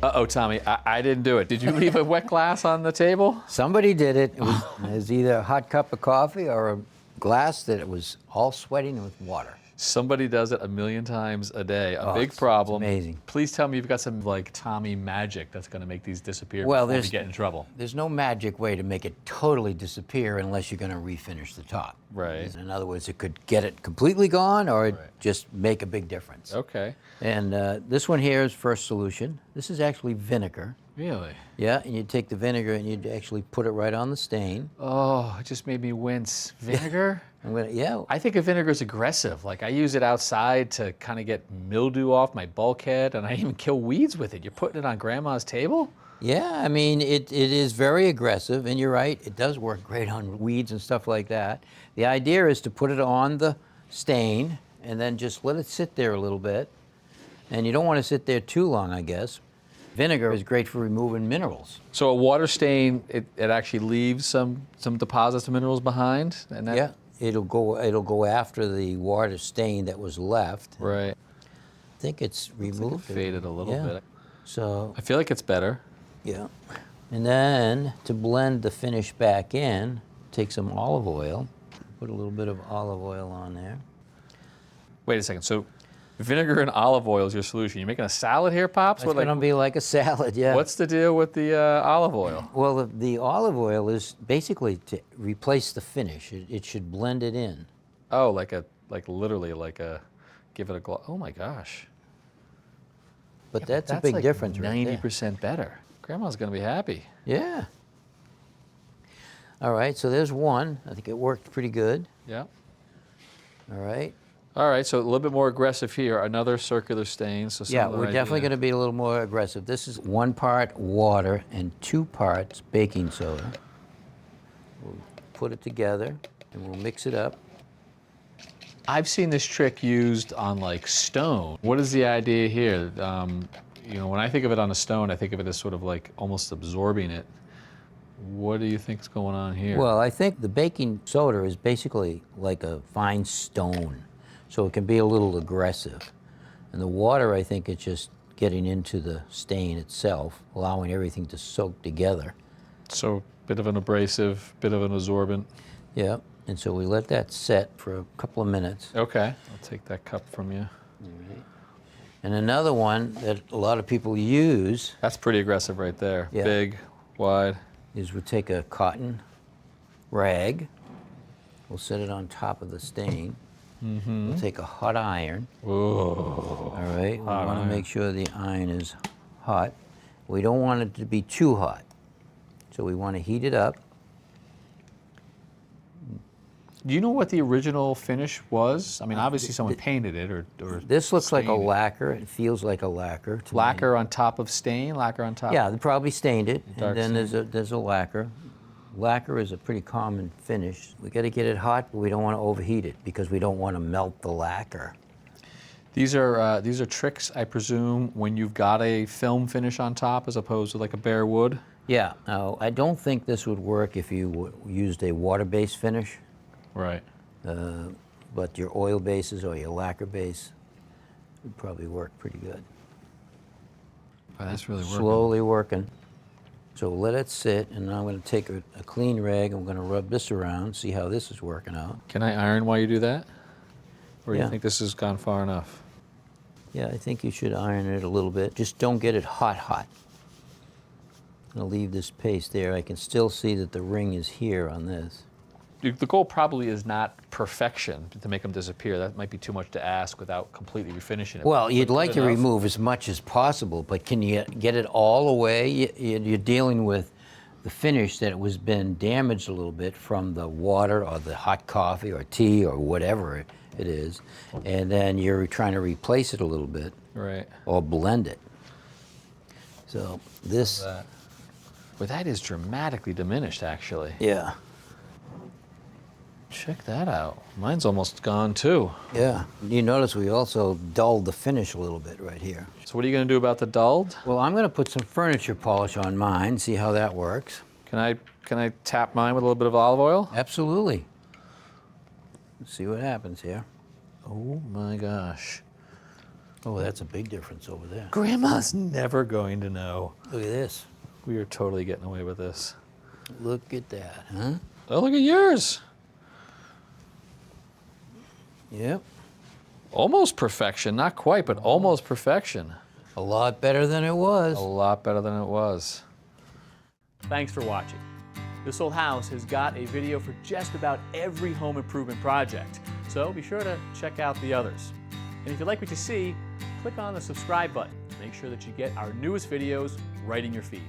Uh-oh, Tommy, I didn't do it. Did you leave a wet glass on the table? Somebody did it. It was either a hot cup of coffee or a glass that it was all sweating with water. Somebody does it a million times a day. A big It's problem. amazing. Please tell me you've got some like Tommy magic that's going to make these disappear Well, before we get in trouble. There's no magic way to make it totally disappear unless you're going to refinish the top. Right. In other words, it could get it completely gone or just make a big difference. Okay. And this one here is first solution. This is actually vinegar. Really? Yeah, and you take the vinegar and you actually put it right on the stain. Oh, it just made me wince. Vinegar? Yeah. I think of vinegar as aggressive. Like I use it outside to kind of get mildew off my bulkhead, and I even kill weeds with it. You're putting it on grandma's table? Yeah, I mean, it is very aggressive, and you're right, it does work great on weeds and stuff like that. The idea is to put it on the stain and then just let it sit there a little bit. And you don't want to sit there too long, I guess. Vinegar is great for removing minerals. So a water stain, it actually leaves some deposits of minerals behind? And that, Yeah, it'll go after the water stain that was left. Right. I think it's removed. Faded a little bit. So, I feel like it's better. yeah. And then to blend the finish back in, take some olive oil, put a little bit of olive oil on there. Wait a second. So vinegar and olive oil is your solution. You making a salad here, Pops? It's going to be like a salad, yeah. What's the deal with the olive oil? Well, the olive oil is basically to replace the finish. It should blend it in. Oh, literally give it a glow. Oh my gosh. But that's a big like difference right there. 90% better. Grandma's going to be happy. Yeah. All right, so there's one. I think it worked pretty good. Yeah. All right. All right, so a little bit more aggressive here. Another circular stain. So Yeah, we're definitely going to be a little more aggressive. This is 1 part water and 2 parts baking soda. We'll put it together and we'll mix it up. I've seen this trick used on like stone. What is the idea here? You know, when I think of it on a stone, I think of it as sort of like almost absorbing it. What do you think's going on here? Well, I think the baking soda is basically like a fine stone, so it can be a little aggressive. And the water, I think it's just getting into the stain itself, allowing everything to soak together. So, bit of an abrasive, bit of an absorbent. Yeah, and so we let that set for a couple of minutes. Okay, I'll take that cup from you. All right. And another one that a lot of people use. That's pretty aggressive right there. Yeah. Big, wide. Is we take a cotton rag, we'll set it on top of the stain. We'll take a hot iron. Whoa. All right, we want to make sure the iron is hot. We don't want it to be too hot, so we want to heat it up. Do you know what the original finish was? I mean, obviously someone painted it or This looks like a stained it. lacquer. It feels like a lacquer to me. Lacquer on top of stain? Lacquer on top? Yeah, they probably stained it, Dark and then there's a lacquer. Lacquer is a pretty common finish. We got to get it hot, but we don't want to overheat it because we don't want to melt the lacquer. These are tricks, I presume, when you've got a film finish on top as opposed to like a bare wood? Yeah, now I don't think this would work if you used a water-based finish. Right. But your oil bases or your lacquer base would probably work pretty good. Oh, that's really working. Slowly working. So let it sit, and now I'm going to take a clean rag, and I'm going to rub this around, see how this is working out. Can I iron while you do that? Or do Yeah. you think this has gone far enough? Yeah, I think you should iron it a little bit. Just don't get it hot. I'm going to leave this paste there. I can still see that the ring is here on this. The goal probably is not perfection to make them disappear. That might be too much to ask without completely refinishing it. Well, you'd But like to enough. remove as much as possible, but can you get it all away? You're dealing with the finish that was been damaged a little bit from the water or the hot coffee or tea or whatever it is, and then you're trying to replace it a little bit Right. or blend it. So this, Well, that is dramatically diminished, actually. yeah, Check that out. Mine's almost gone, too. yeah. You notice we also dulled the finish a little bit right here. So what are you going to do about the dulled? Well, I'm going to put some furniture polish on mine, see how that works. Can I tap mine with a little bit of olive oil? Absolutely. Let's see what happens here. Oh, my gosh. Oh, that's a big difference over there. Grandma's never going to know. Look at this. We are totally getting away with this. Look at that, huh? Oh, look at yours. Yep. Almost perfection, not quite, but almost perfection. A lot better than it was. A lot better than it was. Thanks for watching. This Old House has got a video for just about every home improvement project, so be sure to check out the others. And if you like what you see, click on the subscribe button to make sure that you get our newest videos right in your feed.